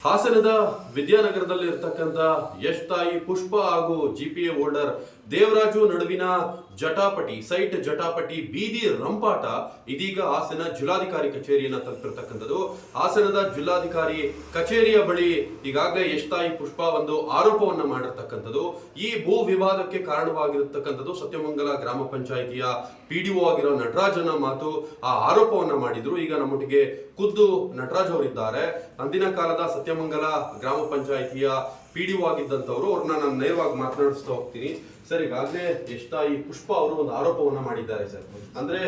ಹಾಸನದ ವಿದ್ಯಾನಗರದಲ್ಲಿ ಇರತಕ್ಕಂತ ಯಶ್ ತಾಯಿ ಪುಷ್ಪ ಹಾಗೂ ಜಿಪಿಎ ಹೋಲ್ಡರ್ ದೇವರಾಜು ನಡುವಿನ ಸೈಟ್ ಜಟಾಪಟಿ ಬೀದಿ ರಂಪಾಟ ಇದೀಗ ಹಾಸನ ಜಿಲ್ಲಾಧಿಕಾರಿ ಕಚೇರಿಯನ್ನ ತಲುಪಿರ್ತಕ್ಕಂಥದ್ದು. ಹಾಸನದ ಜಿಲ್ಲಾಧಿಕಾರಿ ಕಚೇರಿಯ ಬಳಿ ಈಗಾಗಲೇ ಯಶ್ ತಾಯಿ ಪುಷ್ಪ ಒಂದು ಆರೋಪವನ್ನ ಮಾಡಿರ್ತಕ್ಕಂಥದ್ದು. ಈ ಭೂ ವಿವಾದಕ್ಕೆ ಕಾರಣವಾಗಿರತಕ್ಕಂಥದ್ದು ಸತ್ಯಮಂಗಲ ಗ್ರಾಮ ಪಂಚಾಯಿತಿಯ PDO ಆಗಿರೋ ನಟರಾಜನ ಮಾತು. ಆ ಆರೋಪವನ್ನ ಮಾಡಿದ್ರು. ಈಗ ನಮ್ಮೊಟ್ಟಿಗೆ ಖುದ್ದು ನಟರಾಜ್ ಅವರಿದ್ದಾರೆ. ಅಂದಿನ ಕಾಲದ ಸತ್ಯಮಂಗಲ ಗ್ರಾಮ ಪಂಚಾಯಿತಿಯ PDO ಆಗಿದ್ದಂಥವ್ರು. ಅವ್ರನ್ನ ನಾನು ನೇರವಾಗಿ ಮಾತನಾಡಿಸ್ತಾ ಹೋಗ್ತೀನಿ. ಸರ್, ಈಗಾಗಲೇ ಯಶ್ ತಾಯಿ ಪುಷ್ಪ ಅವರು ಒಂದು ಆರೋಪವನ್ನ ಮಾಡಿದ್ದಾರೆ ಸರ್. ಅಂದ್ರೆ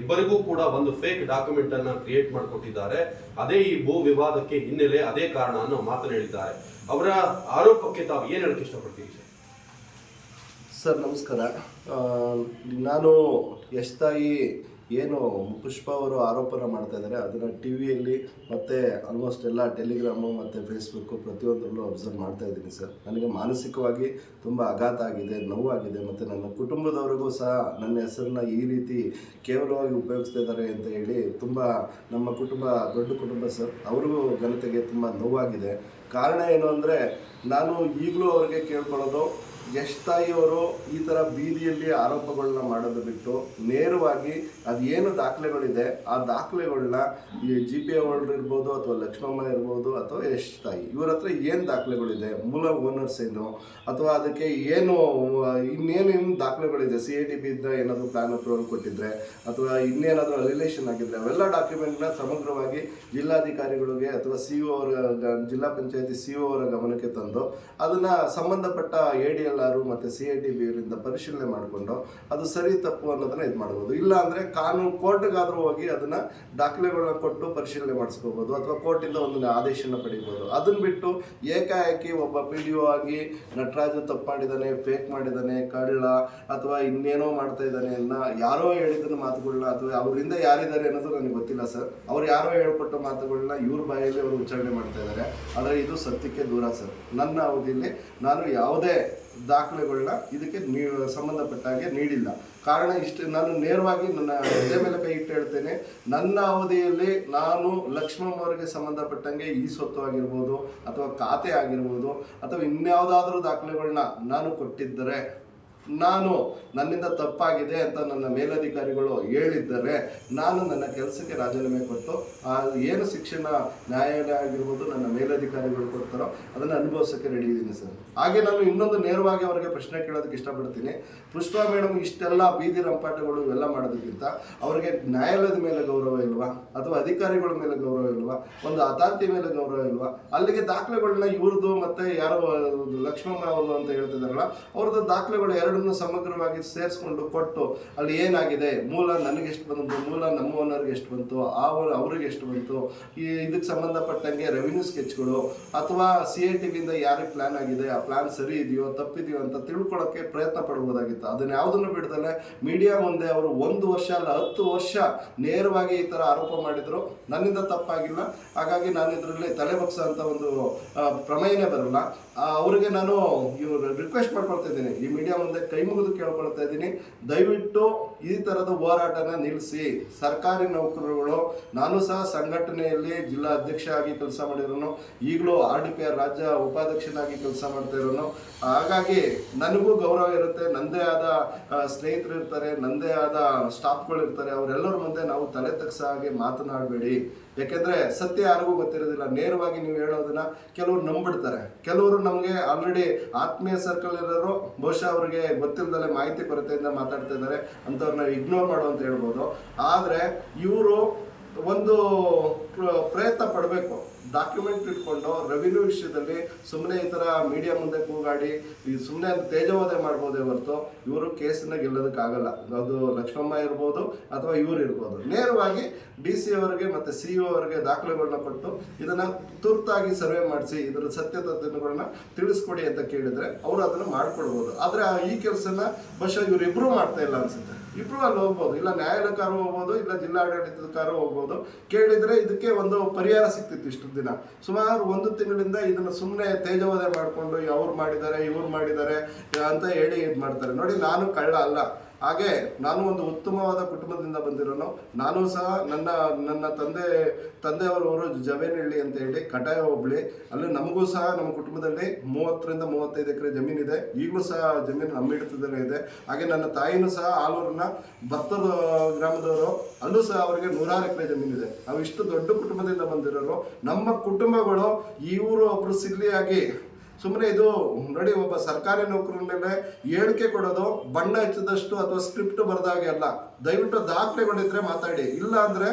ಇಬ್ಬರಿಗೂ ಕೂಡ ಒಂದು ಫೇಕ್ ಡಾಕ್ಯುಮೆಂಟ್ ಅನ್ನ ಕ್ರಿಯೇಟ್ ಮಾಡಿಕೊಟ್ಟಿದ್ದಾರೆ. ಅದೇ ಈ ಭೂ ವಿವಾದಕ್ಕೆ ಹಿನ್ನೆಲೆ, ಅದೇ ಕಾರಣ ಅನ್ನೋ ಮಾತನ್ನು ಹೇಳಿದ್ದಾರೆ. ಅವರ ಆರೋಪಕ್ಕೆ ತಾವು ಏನ್ ಹೇಳಕ್ಕೆ ಇಷ್ಟಪಡ್ತೀವಿ ಸರ್? ಸರ್ ನಮಸ್ಕಾರ. ನಾನು ಯಶ್ ತಾಯಿ ಏನು ಪುಷ್ಪ ಅವರು ಆರೋಪನ ಮಾಡ್ತಾ ಇದ್ದಾರೆ ಅದನ್ನು TV ಯಲ್ಲಿ ಮತ್ತು ಆಲ್ಮೋಸ್ಟ್ ಎಲ್ಲ ಟೆಲಿಗ್ರಾಮು ಮತ್ತು ಫೇಸ್ಬುಕ್ಕು ಪ್ರತಿಯೊಂದರಲ್ಲೂ ಅಬ್ಸರ್ವ್ ಮಾಡ್ತಾ ಇದ್ದೀನಿ ಸರ್. ನನಗೆ ಮಾನಸಿಕವಾಗಿ ತುಂಬ ಆಘಾತ ಆಗಿದೆ, ನೋವಾಗಿದೆ. ಮತ್ತು ನನ್ನ ಕುಟುಂಬದವರಿಗೂ ಸಹ ನನ್ನ ಹೆಸರನ್ನ ಈ ರೀತಿ ಕೇವಲವಾಗಿ ಉಪಯೋಗಿಸ್ತಾ ಇದ್ದಾರೆ ಅಂತ ಹೇಳಿ ತುಂಬ ನಮ್ಮ ಕುಟುಂಬ ದೊಡ್ಡ ಕುಟುಂಬ ಸರ್. ಅವ್ರಿಗೂ ಘನತೆಗೆ ತುಂಬ ನೋವಾಗಿದೆ. ಕಾರಣ ಏನು ಅಂದರೆ, ನಾನು ಈಗಲೂ ಅವ್ರಿಗೆ ಕೇಳ್ಕೊಳ್ಳೋದು, ಯಶ್ ತಾಯಿಯವರು ಈ ಥರ ಬೀದಿಯಲ್ಲಿ ಆರೋಪಗಳನ್ನ ಮಾಡೋದು ಬಿಟ್ಟು ನೇರವಾಗಿ ಅದೇನು ದಾಖಲೆಗಳಿದೆ ಆ ದಾಖಲೆಗಳನ್ನ ಈ GPA ಹೋಲ್ಡರ್ ಇರ್ಬೋದು ಅಥವಾ ಲಕ್ಷ್ಮಮ್ಮ ಇರ್ಬೋದು ಅಥವಾ ಯಶ್ ತಾಯಿ ಇವ್ರ ಹತ್ರ ಏನು ದಾಖಲೆಗಳಿದೆ, ಮೂಲ ಓನರ್ಸ್ ಏನು, ಅಥವಾ ಅದಕ್ಕೆ ಏನು ಇನ್ನೇನೇನು ದಾಖಲೆಗಳಿದೆ, CIDB ಇದ್ದ ಏನಾದರೂ ಪ್ಲಾನ್ ಅಪ್ರೂವಲ್ ಕೊಟ್ಟಿದ್ರೆ ಅಥವಾ ಇನ್ನೇನಾದರೂ ರಿಲೇಷನ್ ಆಗಿದ್ರೆ ಅವೆಲ್ಲ ಡಾಕ್ಯುಮೆಂಟ್ನ ಸಮಗ್ರವಾಗಿ ಜಿಲ್ಲಾಧಿಕಾರಿಗಳಿಗೆ ಅಥವಾ CO ಅವರ ಜಿಲ್ಲಾ ಪಂಚಾಯತಿ CO ಅವರ ಗಮನಕ್ಕೆ ತಂದು ಅದನ್ನು ಸಂಬಂಧಪಟ್ಟ ADL ಮತ್ತು CIDB ಅವರಿಂದ ಪರಿಶೀಲನೆ ಮಾಡಿಕೊಂಡು ಅದು ಸರಿ ತಪ್ಪು ಅನ್ನೋದನ್ನ ಇದು ಮಾಡ್ಬೋದು. ಇಲ್ಲ ಅಂದರೆ ಕಾನೂನು ಕೋರ್ಟ್ಗಾದರೂ ಹೋಗಿ ಅದನ್ನು ದಾಖಲೆಗಳನ್ನ ಕೊಟ್ಟು ಪರಿಶೀಲನೆ ಮಾಡಿಸ್ಕೋಬೋದು ಅಥವಾ ಕೋರ್ಟಿಂದ ಒಂದು ಆದೇಶನ ಪಡಿಬೋದು. ಅದನ್ನು ಬಿಟ್ಟು ಏಕಾಏಕಿ ಒಬ್ಬ PDO ಆಗಿ ನಟರಾಜು ತಪ್ಪು ಮಾಡಿದ್ದಾನೆ, ಫೇಕ್ ಮಾಡಿದ್ದಾನೆ, ಕಳ್ಳ ಅಥವಾ ಇನ್ನೇನೋ ಮಾಡ್ತಾ ಇದ್ದಾನೆ ಅನ್ನ ಯಾರೋ ಹೇಳಿದ ಮಾತುಗಳನ್ನ ಅಥವಾ ಅವರಿಂದ ಯಾರಿದ್ದಾರೆ ಅನ್ನೋದು ನನಗೆ ಗೊತ್ತಿಲ್ಲ ಸರ್. ಅವ್ರು ಯಾರೋ ಹೇಳ್ಕೊಟ್ಟ ಮಾತುಗಳನ್ನ ಇವ್ರ ಬಾಯಲ್ಲಿ ಅವರು ಉಚ್ಚಾರಣೆ ಮಾಡ್ತಾ ಇದ್ದಾರೆ. ಆದರೆ ಇದು ಸತ್ಯಕ್ಕೆ ದೂರ ಸರ್. ನನ್ನ ಅವಧಿಯಲ್ಲಿ ನಾನು ಯಾವುದೇ ದಾಖಲೆಗಳನ್ನ ಇದಕ್ಕೆ ಸಂಬಂಧಪಟ್ಟಾಗೆ ನೀಡಿಲ್ಲ. ಕಾರಣ ಇಷ್ಟು, ನಾನು ನೇರವಾಗಿ ನನ್ನ ಎದೆ ಮೇಲೆ ಕೈ ಇಟ್ಟು ಹೇಳ್ತೇನೆ, ನನ್ನ ಅವಧಿಯಲ್ಲಿ ನಾನು ಲಕ್ಷ್ಮಮ್ಮ ಅವರಿಗೆ ಸಂಬಂಧಪಟ್ಟಂಗೆ ಈ ಸ್ವತ್ತು ಆಗಿರ್ಬೋದು ಅಥವಾ ಖಾತೆ ಆಗಿರ್ಬೋದು ಅಥವಾ ಇನ್ಯಾವುದಾದ್ರೂ ದಾಖಲೆಗಳನ್ನ ನಾನು ಕೊಟ್ಟಿದ್ದರೆ, ನಾನು ನನ್ನಿಂದ ತಪ್ಪಾಗಿದೆ ಅಂತ ನನ್ನ ಮೇಲಧಿಕಾರಿಗಳು ಹೇಳಿದ್ದರೆ ನಾನು ನನ್ನ ಕೆಲಸಕ್ಕೆ ರಾಜೀನಾಮೆ ಕೊಟ್ಟು ಏನು ಶಿಕ್ಷಣ ನ್ಯಾಯಾಲಯ ಆಗಿರ್ಬೋದು ನನ್ನ ಮೇಲಧಿಕಾರಿಗಳು ಕೊಡ್ತಾರೋ ಅದನ್ನು ಅನುಭವಿಸೋಕ್ಕೆ ರೆಡಿ ಇದ್ದೀನಿ ಸರ್. ಹಾಗೆ ನಾನು ಇನ್ನೊಂದು ನೇರವಾಗಿ ಅವರಿಗೆ ಪ್ರಶ್ನೆ ಕೇಳೋದಕ್ಕೆ ಇಷ್ಟಪಡ್ತೀನಿ. ಪುಷ್ಪಾ ಮೇಡಮ್ ಇಷ್ಟೆಲ್ಲ ಬೀದಿ ರಂಪಾಟಗಳು ಇವೆಲ್ಲ ಮಾಡೋದಕ್ಕಿಂತ ಅವರಿಗೆ ನ್ಯಾಯಾಲಯದ ಮೇಲೆ ಗೌರವ ಇಲ್ವಾ ಅಥವಾ ಅಧಿಕಾರಿಗಳ ಮೇಲೆ ಗೌರವ ಇಲ್ವಾ, ಒಂದು ಅಥಾರಿಟಿ ಮೇಲೆ ಗೌರವ ಇಲ್ವಾ? ಅಲ್ಲಿಗೆ ದಾಖಲೆಗಳನ್ನ ಇವ್ರದ್ದು ಮತ್ತು ಯಾರೋ ಲಕ್ಷ್ಮಮ್ಮ ಅವರು ಅಂತ ಹೇಳ್ತಿದಾರಲ್ಲ ಅವ್ರದ್ದು ದಾಖಲೆಗಳು ಎರಡನ್ನೂ ಸಮಗ್ರವಾಗಿ ಸೇರಿಸ್ಕೊಂಡು ಕೊಟ್ಟು ಅಲ್ಲಿ ಏನಾಗಿದೆ, ಮೂಲ ನನಗೆ ಎಷ್ಟು ಬಂತು, ಮೂಲ ನಮ್ಮ ಓನರ್ಗೆ ಎಷ್ಟು ಬಂತು, ಅವ್ರಿಗೆ ಎಷ್ಟು ಬಂತು, ಇದಕ್ಕೆ ಸಂಬಂಧಪಟ್ಟಂಗೆ ರೆವಿನ್ಯೂ ಸ್ಕೆಚ್ಗಳು ಅಥವಾ CIDB ಯಾರಿಗೆ ಪ್ಲಾನ್ ಆಗಿದೆ ಆ ಪ್ಲಾನ್ ಸರಿ ಇದೆಯೋ ತಪ್ಪಿದೆಯೋ ಅಂತ ತಿಳ್ಕೊಳ್ಳೋಕ್ಕೆ ಪ್ರಯತ್ನ ಪಡ್ಬೋದಾಗಿತ್ತು. ಅದನ್ನ ಯಾವುದನ್ನು ಬಿಡ್ದಲೆ ಮೀಡಿಯಾ ಮುಂದೆ ಅವರು 1 ವರ್ಷ ಅಲ್ಲ 10 ವರ್ಷ ನೇರವಾಗಿ ಈ ಥರ ಆರೋಪ ಮಾಡಿದ್ರು. ನನ್ನಿಂದ ತಪ್ಪಾಗಿಲ್ಲ, ಹಾಗಾಗಿ ನಾನು ಇದರಲ್ಲಿ ತಲೆಬಗ್ಸ ಅಂತ ಒಂದು ಪ್ರಮೇಯನೇ ಬರಲ್ಲ. ಅವರಿಗೆ ನಾನು ರಿಕ್ವೆಸ್ಟ್ ಮಾಡ್ಕೊಳ್ತಾ ಇದ್ದೀನಿ, ಈ ಮೀಡಿಯಾ ಮುಂದೆ ಕೈ ಮುಗಿದು ಕೇಳ್ಕೊಳ್ತಾ ಇದ್ದೀನಿ, ದಯವಿಟ್ಟು ಈ ಥರದ ಹೋರಾಟನ ನಿಲ್ಲಿಸಿ. ಸರ್ಕಾರಿ ನೌಕರರುಗಳು, ನಾನು ಸಹ ಸಂಘಟನೆಯಲ್ಲಿ ಜಿಲ್ಲಾ ಅಧ್ಯಕ್ಷ ಆಗಿ ಕೆಲಸ ಮಾಡಿರೋನು, ಈಗಲೂ RDPR ರಾಜ್ಯ ಉಪಾಧ್ಯಕ್ಷನಾಗಿ ಕೆಲಸ ಮಾಡ್ತಾ ಇರೋನು. ಹಾಗಾಗಿ ನನಗೂ ಗೌರವ ಇರುತ್ತೆ. ನನ್ನದೇ ಆದ ಸ್ನೇಹಿತರು ಇರ್ತಾರೆ, ನನ್ನದೇ ಆದ ಸ್ಟಾಫ್ಗಳು ಇರ್ತಾರೆ. ಅವರೆಲ್ಲರ ಮುಂದೆ ನಾವು ತಲೆ ತಗ್ಸೋ ಹಾಗೆ ಮಾತನಾಡಬೇಡಿ. ಯಾಕೆಂದರೆ ಸತ್ಯ ಯಾರಿಗೂ ಗೊತ್ತಿರೋದಿಲ್ಲ. ನೇರವಾಗಿ ನೀವು ಹೇಳೋದನ್ನ ಕೆಲವರು ನಂಬಿಡ್ತಾರೆ. ಕೆಲವರು ನಮಗೆ ಆಲ್ರೆಡಿ ಆತ್ಮೀಯ ಸರ್ಕಲ್ ಇರೋರು ಬಹುಶಃ ಅವ್ರಿಗೆ ಗೊತ್ತಿಲ್ಲದಲ್ಲೇ ಮಾಹಿತಿ ಕೊರತೆಯಿಂದ ಮಾತಾಡ್ತಾ ಇದ್ದಾರೆ, ಅಂಥವ್ರನ್ನ ಇಗ್ನೋರ್ ಮಾಡು ಅಂತ ಹೇಳ್ಬೋದು. ಆದರೆ ಇವರು ಒಂದು ಪ್ರಯತ್ನ ಪಡಬೇಕು. ಡಾಕ್ಯುಮೆಂಟ್ ಇಟ್ಕೊಂಡು ರೆವಿನ್ಯೂ ವಿಷಯದಲ್ಲಿ ಸುಮ್ಮನೆ ಈ ಥರ ಮೀಡಿಯಾ ಮುಂದೆ ಕೂಗಾಡಿ ಸುಮ್ಮನೆ ತೇಜೋವಧೆ ಮಾಡ್ಬೋದೇ ಹೊರತು ಇವರು ಕೇಸನ್ನ ಗೆಲ್ಲೋದಕ್ಕಾಗಲ್ಲ. ಅದು ಲಕ್ಷ್ಮಮ್ಮ ಇರ್ಬೋದು ಅಥವಾ ಇವರು ಇರ್ಬೋದು. ನೇರವಾಗಿ DC ಅವರಿಗೆ ಮತ್ತು CEO ಅವರಿಗೆ ದಾಖಲೆಗಳನ್ನ ಕೊಟ್ಟು ಇದನ್ನು ತುರ್ತಾಗಿ ಸರ್ವೆ ಮಾಡಿಸಿ ಇದರ ಸತ್ಯತೆಗಳನ್ನ ತಿಳಿಸ್ಕೊಡಿ ಅಂತ ಕೇಳಿದರೆ ಅವರು ಅದನ್ನು ಮಾಡ್ಕೊಳ್ಬೋದು. ಆದರೆ ಈ ಕೆಲಸನ ಬಹುಶಃ ಇವರಿಬ್ಬರು ಮಾಡ್ತಾ ಇಲ್ಲ ಅನ್ಸುತ್ತೆ. ಇಬ್ಬರು ಅಲ್ಲಿ ಹೋಗ್ಬೋದು, ಇಲ್ಲ ನ್ಯಾಯಾಲಯಕ್ಕಾರು ಹೋಗ್ಬೋದು, ಇಲ್ಲ ಜಿಲ್ಲಾಡಳಿತಕ್ಕಾರು ಹೋಗ್ಬೋದು. ಕೇಳಿದರೆ ಇದಕ್ಕೆ ಒಂದು ಪರಿಹಾರ ಸಿಗ್ತಿತ್ತು. ಇಷ್ಟು ದಿನ ಸುಮಾರು 1 ತಿಂಗಳಿಂದ ಇದನ್ನು ಸುಮ್ಮನೆ ತೇಜೋವಧೆ ಮಾಡಿಕೊಂಡು ಅವ್ರು ಮಾಡಿದ್ದಾರೆ ಇವ್ರು ಮಾಡಿದ್ದಾರೆ ಅಂತ ಹೇಳಿ ಇದು ಮಾಡ್ತಾರೆ. ನೋಡಿ, ನಾನು ಕಳ್ಳ ಅಲ್ಲ. ಹಾಗೆ ನಾನು ಒಂದು ಉತ್ತಮವಾದ ಕುಟುಂಬದಿಂದ ಬಂದಿರೋನು. ನಾನು ಸಹ ನನ್ನ ತಂದೆಯವರ ಊರು ಜವೇನಹಳ್ಳಿ ಅಂತ ಹೇಳಿ ಕಟಾಯ ಹೋಬಳಿ. ಅಲ್ಲಿ ನಮಗೂ ಸಹ ನಮ್ಮ ಕುಟುಂಬದಲ್ಲಿ 30 ರಿಂದ 35 ಎಕರೆ ಜಮೀನಿದೆ. ಈಗಲೂ ಸಹ ಜಮೀನು ನಮ್ಮ ಹಿಡಿತದಲ್ಲೇ ಇದೆ. ಹಾಗೆ ನನ್ನ ತಾಯಿನೂ ಸಹ ಆಲೂರಿನ ಬತ್ತೂರು ಗ್ರಾಮದವರು, ಅಲ್ಲೂ ಸಹ ಅವರಿಗೆ 106 ಎಕರೆ ಜಮೀನಿದೆ. ನಾವು ಇಷ್ಟು ದೊಡ್ಡ ಕುಟುಂಬದಿಂದ ಬಂದಿರೋರು. ನಮ್ಮ ಕುಟುಂಬಗಳು ಇವರು ಒಬ್ರು ಸಿಲ್ಲಿಯಾಗಿ ಸುಮ್ಮನೆ ಇದು ನೋಡಿ, ಒಬ್ಬ ಸರ್ಕಾರಿ ನೌಕರರ ಮೇಲೆ ಹೇಳಿಕೆ ಕೊಡೋದು ಬಣ್ಣ ಹಚ್ಚಿದಷ್ಟು ಅಥವಾ ಸ್ಕ್ರಿಪ್ಟ್ ಬರೆದಾಗೆ ಅಲ್ಲ. ದಯವಿಟ್ಟು ದಾಖಲೆಗಳಿದ್ರೆ ಮಾತಾಡಿ, ಇಲ್ಲ ಅಂದ್ರೆ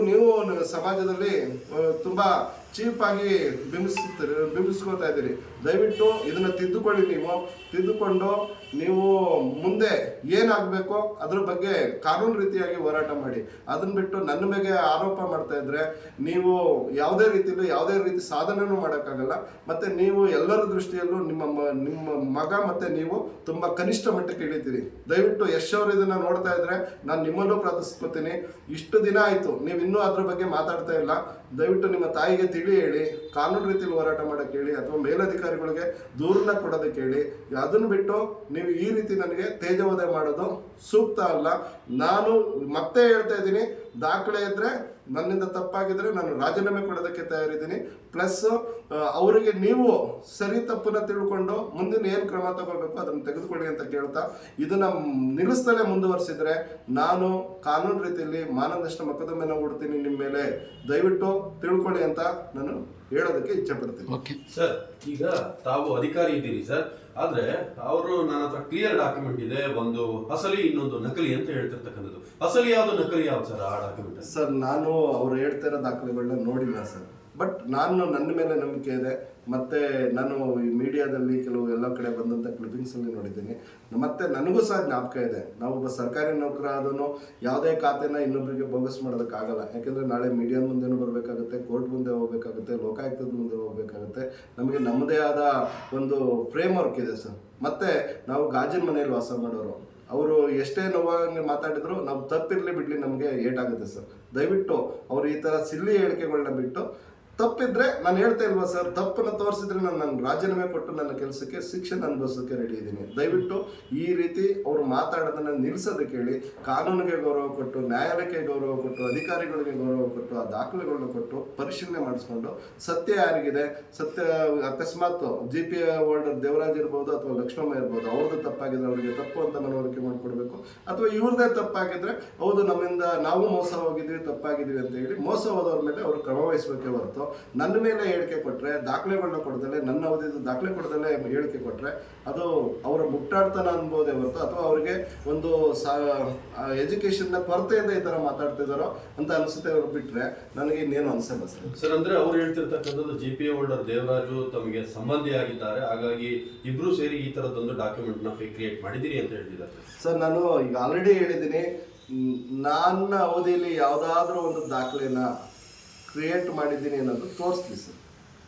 ನೀವು ಸಮಾಜದಲ್ಲಿ ತುಂಬಾ ಚೀಪ್ ಆಗಿ ಬಿಂಬಿಸ್ಕೊಳ್ತಾ ಇದ್ದೀರಿ. ದಯವಿಟ್ಟು ಇದನ್ನ ತಿದ್ದುಕೊಂಡು ನೀವು ಮುಂದೆ ಏನಾಗಬೇಕೋ ಅದ್ರ ಬಗ್ಗೆ ಕಾನೂನು ರೀತಿಯಾಗಿ ಹೋರಾಟ ಮಾಡಿ. ಅದನ್ನ ಬಿಟ್ಟು ನನ್ನ ಮೇಲೆ ಆರೋಪ ಮಾಡ್ತಾ ಇದ್ರೆ ನೀವು ಯಾವುದೇ ರೀತಿ ಸಾಧನೆನೂ ಮಾಡೋಕ್ಕಾಗಲ್ಲ. ಮತ್ತೆ ನೀವು ಎಲ್ಲರ ದೃಷ್ಟಿಯಲ್ಲೂ ನಿಮ್ಮ ಮಗ ಮತ್ತೆ ನೀವು ತುಂಬಾ ಕನಿಷ್ಠ ಮಟ್ಟಕ್ಕೆ ಇಳಿತೀರಿ. ದಯವಿಟ್ಟು ಯಶ್ ಅವರು ಇದನ್ನ ನೋಡ್ತಾ ಇದ್ರೆ ನಾನು ನಿಮ್ಮಲ್ಲೂ ಪ್ರಾರ್ಥಿಸ್ಕೊತೀನಿ. ಇಷ್ಟು ದಿನ ಆಯ್ತು, ನೀವು ಇನ್ನೂ ಅದ್ರ ಬಗ್ಗೆ ಮಾತಾಡ್ತಾ ಇಲ್ಲ. ದಯವಿಟ್ಟು ನಿಮ್ಮ ತಾಯಿಗೆ ತಿಳಿ ಹೇಳಿ, ಕಾನೂನು ರೀತಿಯಲ್ಲಿ ಹೋರಾಟ ಮಾಡಕ್ಕೆ ಹೇಳಿ, ಅಥವಾ ಮೇಲಧಿಕಾರಿಗಳಿಗೆ ದೂರನ್ನ ಕೊಡೋದಕ್ಕೆ ಹೇಳಿ. ಅದನ್ನು ಬಿಟ್ಟು ನೀವು ಈ ರೀತಿ ನನಗೆ ತೇಜೋವಧೆ ಮಾಡೋದು ಸೂಕ್ತ ಅಲ್ಲ. ನಾನು ಮತ್ತೆ ಹೇಳ್ತಾ ಇದ್ದೀನಿ, ದಾಖಲೆ ಇದ್ರೆ ನನ್ನಿಂದ ತಪ್ಪಾಗಿದ್ರೆ ನಾನು ರಾಜೀನಾಮೆ ಕೊಡೋದಕ್ಕೆ ತಯಾರಿದ್ದೀನಿ. ಪ್ಲಸ್ ಅವರಿಗೆ ನೀವು ಸರಿ ತಪ್ಪನ್ನ ತಿಳ್ಕೊಂಡು ಮುಂದಿನ ಏನು ಕ್ರಮ ತಗೋಬೇಕು ಅದನ್ನು ತೆಗೆದುಕೊಳ್ಳಿ ಅಂತ ಕೇಳ್ತಾ, ಇದನ್ನ ನಿಲ್ಲಿಸ್ತಲೇ ಮುಂದುವರಿಸಿದ್ರೆ ನಾನು ಕಾನೂನು ರೀತಿಯಲ್ಲಿ ಮಾನನಷ್ಟ ಮೊಕದ್ದಮೆನ ಹೂಡ್ತೀನಿ ನಿಮ್ಮ ಮೇಲೆ. ದಯವಿಟ್ಟು ತಿಳ್ಕೊಳ್ಳಿ ಅಂತ ನಾನು ಹೇಳೋದಕ್ಕೆ ಇಚ್ಛೆ ಪಡ್ತೀನಿ. ಸರ್, ಈಗ ತಾವು ಅಧಿಕಾರಿ ಇದ್ದೀರಿ ಸರ್, ಆದ್ರೆ ಅವರು ನನ್ನ ಹತ್ರ ಕ್ಲಿಯರ್ ಡಾಕ್ಯುಮೆಂಟ್ ಇದೆ, ಒಂದು ಅಸಲಿ ಇನ್ನೊಂದು ನಕಲಿ ಅಂತ ಹೇಳ್ತಿರ್ತಕ್ಕಂಥದ್ದು. ಅಸಲಿ ಯಾವ್ದು ನಕಲಿ ಯಾವ್ದು ಸರ್ ಆ ಡಾಕ್ಯುಮೆಂಟ್? ಸರ್, ನಾನು ಅವ್ರು ಹೇಳ್ತಾ ಇರೋ ದಾಖಲೆಗಳನ್ನ ನೋಡಿಲ್ಲ ಸರ್. ಬಟ್ ನನ್ನ ಮೇಲೆ ನಂಬಿಕೆ ಇದೆ. ಮತ್ತೆ ನಾನು ಈ ಮೀಡಿಯಾದಲ್ಲಿ ಕೆಲವು ಎಲ್ಲ ಕಡೆ ಬಂದಂಥ ಕ್ಲಿಪ್ಪಿಂಗ್ಸಲ್ಲಿ ನೋಡಿದ್ದೀನಿ. ಮತ್ತೆ ನನಗೂ ಸಹ ಜ್ಞಾಪಕ ಇದೆ, ನಾವೊಬ್ಬ ಸರ್ಕಾರಿ ನೌಕರ ಆದನು ಯಾವುದೇ ಖಾತೆನ ಇನ್ನೊಬ್ಬರಿಗೆ ಬೋಗಸ್ ಮಾಡೋದಕ್ಕಾಗಲ್ಲ. ಯಾಕೆಂದರೆ ನಾಳೆ ಮೀಡಿಯಾ ಮುಂದೆನೂ ಬರಬೇಕಾಗುತ್ತೆ, ಕೋರ್ಟ್ ಮುಂದೆ ಹೋಗ್ಬೇಕಾಗುತ್ತೆ, ಲೋಕಾಯುಕ್ತದ ಮುಂದೆ ಹೋಗ್ಬೇಕಾಗುತ್ತೆ. ನಮಗೆ ನಮ್ಮದೇ ಆದ ಒಂದು ಫ್ರೇಮ್ ವರ್ಕ್ ಇದೆ ಸರ್. ಮತ್ತೆ ನಾವು ಗಾಜಿನ ಮನೆಯಲ್ಲಿ ವಾಸ ಮಾಡೋರು. ಅವರು ಎಷ್ಟೇ ನೋವಾಗಿ ಮಾತಾಡಿದ್ರು ನಾವು ತಪ್ಪಿರಲಿ ಬಿಡಲಿ ನಮಗೆ ಏಟಾಗುತ್ತೆ ಸರ್. ದಯವಿಟ್ಟು ಅವರು ಈ ಥರ ಸಿಲ್ಲಿ ಹೇಳಿಕೆಗಳನ್ನ ಬಿಟ್ಟು, ತಪ್ಪಿದ್ರೆ ನಾನು ಹೇಳ್ತಾ ಇಲ್ವಾ ಸರ್, ತಪ್ಪನ್ನು ತೋರಿಸಿದ್ರೆ ನಾನು ರಾಜೀನಾಮೆ ಕೊಟ್ಟು ನನ್ನ ಕೆಲಸಕ್ಕೆ ಶಿಕ್ಷೆ ಅನುಭವಿಸೋಕ್ಕೆ ರೆಡಿ ಇದ್ದೀನಿ. ದಯವಿಟ್ಟು ಈ ರೀತಿ ಅವರು ಮಾತಾಡೋದನ್ನು ನಿಲ್ಲಿಸೋದಕ್ಕೆ ಹೇಳಿ, ಕಾನೂನಿಗೆ ಗೌರವ ಕೊಟ್ಟು, ನ್ಯಾಯಾಲಯಕ್ಕೆ ಗೌರವ ಕೊಟ್ಟು, ಅಧಿಕಾರಿಗಳಿಗೆ ಗೌರವ ಕೊಟ್ಟು, ಆ ದಾಖಲೆಗಳನ್ನ ಕೊಟ್ಟು ಪರಿಶೀಲನೆ ಮಾಡಿಸ್ಕೊಂಡು ಸತ್ಯ ಯಾರಿಗಿದೆ, ಸತ್ಯ ಅಕಸ್ಮಾತ್ GPA ಹೋಲ್ಡರ್ ದೇವರಾಜ್ ಇರ್ಬೋದು ಅಥವಾ ಲಕ್ಷ್ಮಮ್ಮ ಇರ್ಬೋದು, ಅವ್ರದ್ದು ತಪ್ಪಾಗಿದ್ರೆ ಅವರಿಗೆ ತಪ್ಪು ಅಂತ ಮನವರಿಕೆ ಮಾಡಿಕೊಡ್ಬೇಕು. ಅಥವಾ ಇವ್ರದ್ದೇ ತಪ್ಪಾಗಿದ್ರೆ ಹೌದು ನಮ್ಮಿಂದ ನಾವು ಮೋಸ ಹೋಗಿದ್ವಿ, ತಪ್ಪಾಗಿದ್ವಿ ಅಂತ ಹೇಳಿ ಮೋಸ ಹೋದವ್ರ ಮೇಲೆ ಅವರು ಕ್ರಮ ವಹಿಸಬೇಕೇ ಹೊರತು ನನ್ನ ಮೇಲೆ ಹೇಳಿಕೆ ಕೊಟ್ಟರೆ, ದಾಖಲೆಗಳನ್ನ ಕೊಡದಲ್ಲೇ, ನನ್ನ ಅವಧಿದು ದಾಖಲೆ ಕೊಡದಲ್ಲೇ ಹೇಳಿಕೆ ಕೊಟ್ಟರೆ ಅದು ಅವರ ಮುಟ್ಟಾಡ್ತನ ಅನ್ಬೋದೇ ಹೊರತು, ಅಥವಾ ಅವರಿಗೆ ಒಂದು ಎಜುಕೇಶನ್ನ ಕೊರತೆಯಿಂದ ಈ ಥರ ಮಾತಾಡ್ತಿದ್ದಾರೋ ಅಂತ ಅನಿಸುತ್ತೆ. ಅವ್ರು ಬಿಟ್ಟರೆ ನನಗೆ ಇನ್ನೇನು ಅನಿಸಲ್ಲ ಸರ್. ಸರ್, ಅಂದ್ರೆ ಅವ್ರು ಹೇಳ್ತಿರ್ತಕ್ಕಂಥದ್ದು GPA ಹೋಲ್ಡರ್ ದೇವರಾಜು ತಮಗೆ ಸಂಬಂಧಿಯಾಗಿದ್ದಾರೆ, ಹಾಗಾಗಿ ಇಬ್ರು ಸೇರಿ ಈ ಥರದ್ದೊಂದು ಡಾಕ್ಯುಮೆಂಟ್ನ ಫೇಕ್ ಕ್ರಿಯೇಟ್ ಮಾಡಿದ್ದೀರಿ ಅಂತ ಹೇಳ್ತಿದ್ದಾರೆ. ಸರ್, ನಾನು ಈಗ ಆಲ್ರೆಡಿ ಹೇಳಿದ್ದೀನಿ, ನನ್ನ ಅವಧಿಯಲ್ಲಿ ಯಾವುದಾದ್ರೂ ಒಂದು ದಾಖಲೆನ ಕ್ರಿಯೇಟ್ ಮಾಡಿದ್ದೀನಿ ಅನ್ನೋದು ತೋರಿಸ್ಲಿ ಸರ್.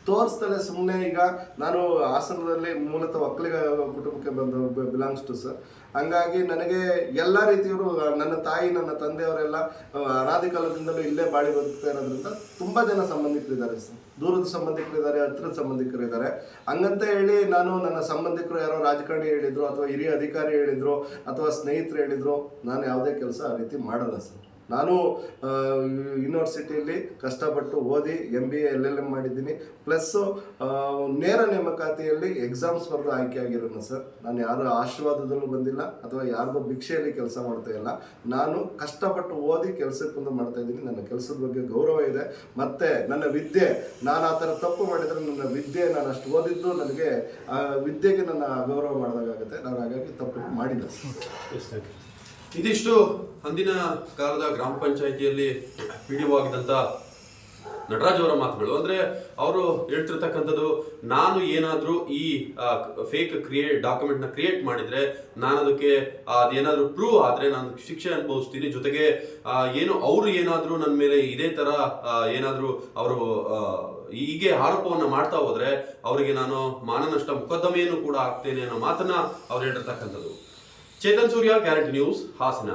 ತೋರಿಸ್ತಾನೆ ಸುಮ್ಮನೆ. ಈಗ ನಾನು ಹಾಸನದಲ್ಲಿ ಮೂಲತಃ ಒಕ್ಕಲಿಗ ಕುಟುಂಬಕ್ಕೆ ಬಿಲಾಂಗ್ಸ್ ಟು ಸರ್. ಹಂಗಾಗಿ ನನಗೆ ಎಲ್ಲ ರೀತಿಯವರು, ನನ್ನ ತಾಯಿ, ನನ್ನ ತಂದೆಯವರೆಲ್ಲ ಅನಾದಿ ಕಾಲದಿಂದಲೂ ಇಲ್ಲೇ ಬಾಳಿ ಬದುಕ್ತಾ ಇರೋದ್ರಿಂದ ತುಂಬ ಜನ ಸಂಬಂಧಿಕರಿದ್ದಾರೆ ಸರ್. ದೂರದ ಸಂಬಂಧಿಕರಿದ್ದಾರೆ, ಹತ್ತಿರದ ಸಂಬಂಧಿಕರಿದ್ದಾರೆ. ಹಂಗಂತ ಹೇಳಿ ನಾನು ನನ್ನ ಸಂಬಂಧಿಕರು ಯಾರೋ ರಾಜಕಾರಣಿ ಹೇಳಿದ್ರು ಅಥವಾ ಹಿರಿಯ ಅಧಿಕಾರಿ ಹೇಳಿದ್ರು ಅಥವಾ ಸ್ನೇಹಿತರು ಹೇಳಿದ್ರು, ನಾನು ಯಾವುದೇ ಕೆಲಸ ಆ ರೀತಿ ಮಾಡಲ್ಲ ಸರ್. ನಾನು ಯೂನಿವರ್ಸಿಟಿಯಲ್ಲಿ ಕಷ್ಟಪಟ್ಟು ಓದಿ MBA LLM ಮಾಡಿದ್ದೀನಿ. ಪ್ಲಸ್ಸು ನೇರ ನೇಮಕಾತಿಯಲ್ಲಿ ಎಕ್ಸಾಮ್ಸ್ ಬರೆದು ಆಯ್ಕೆ ಆಗಿರೋನು ಸರ್. ನಾನು ಯಾರ ಆಶೀರ್ವಾದದಲ್ಲೂ ಬಂದಿಲ್ಲ ಅಥವಾ ಯಾರಿಗೋ ಭಿಕ್ಷೆಯಲ್ಲಿ ಕೆಲಸ ಮಾಡ್ತಾ ಇಲ್ಲ. ನಾನು ಕಷ್ಟಪಟ್ಟು ಓದಿ ಕೆಲಸಕ್ಕೆ ಬಂದು ಮಾಡ್ತಾ ಇದ್ದೀನಿ. ನನ್ನ ಕೆಲಸದ ಬಗ್ಗೆ ಗೌರವ ಇದೆ. ಮತ್ತು ನನ್ನ ವಿದ್ಯೆ, ನಾನು ಆ ಥರ ತಪ್ಪು ಮಾಡಿದರೆ ನನ್ನ ವಿದ್ಯೆ, ನಾನು ಅಷ್ಟು ಓದಿದ್ದು ನನಗೆ ವಿದ್ಯೆಗೆ ನನ್ನ ಅಗೌರವ ಮಾಡಿದಾಗುತ್ತೆ. ನಾನು ಹಾಗಾಗಿ ತಪ್ಪು ಮಾಡಿಲ್ಲ ಸರ್. ಇದಿಷ್ಟು ಅಂದಿನ ಕಾಲದ ಗ್ರಾಮ ಪಂಚಾಯಿತಿಯಲ್ಲಿ PDO ಆಗಿದ್ದಂಥ ನಟರಾಜ್ ಅವರ ಮಾತುಗಳು. ಅಂದ್ರೆ ಅವರು ಹೇಳ್ತಿರ್ತಕ್ಕಂಥದ್ದು, ನಾನು ಏನಾದರೂ ಈ ಫೇಕ್ ಡಾಕ್ಯುಮೆಂಟ್ನ ಕ್ರಿಯೇಟ್ ಮಾಡಿದ್ರೆ, ನಾನು ಅದಕ್ಕೆ ಅದೇನಾದರೂ ಪ್ರೂವ್ ಆದರೆ ನಾನು ಶಿಕ್ಷೆ ಅನುಭವಿಸ್ತೀನಿ. ಜೊತೆಗೆ ಏನು ಅವರು ಏನಾದರೂ ನನ್ನ ಮೇಲೆ ಇದೇ ಥರ ಏನಾದರೂ ಅವರು ಹೀಗೆ ಆರೋಪವನ್ನು ಮಾಡ್ತಾ ಹೋದ್ರೆ ಅವರಿಗೆ ನಾನು ಮಾನನಷ್ಟ ಮೊಕದ್ದಮೆಯನ್ನು ಕೂಡ ಆಗ್ತೇನೆ ಅನ್ನೋ ಮಾತನ್ನ ಅವ್ರು ಹೇಳಿರ್ತಕ್ಕಂಥದ್ದು. Chetan Surya, Guarantee News, Hassan.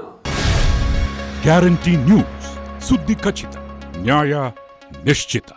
Guarantee News, ಸುದ್ದಿ ಖಚಿತ, ನ್ಯಾಯ ನಿಶ್ಚಿತ.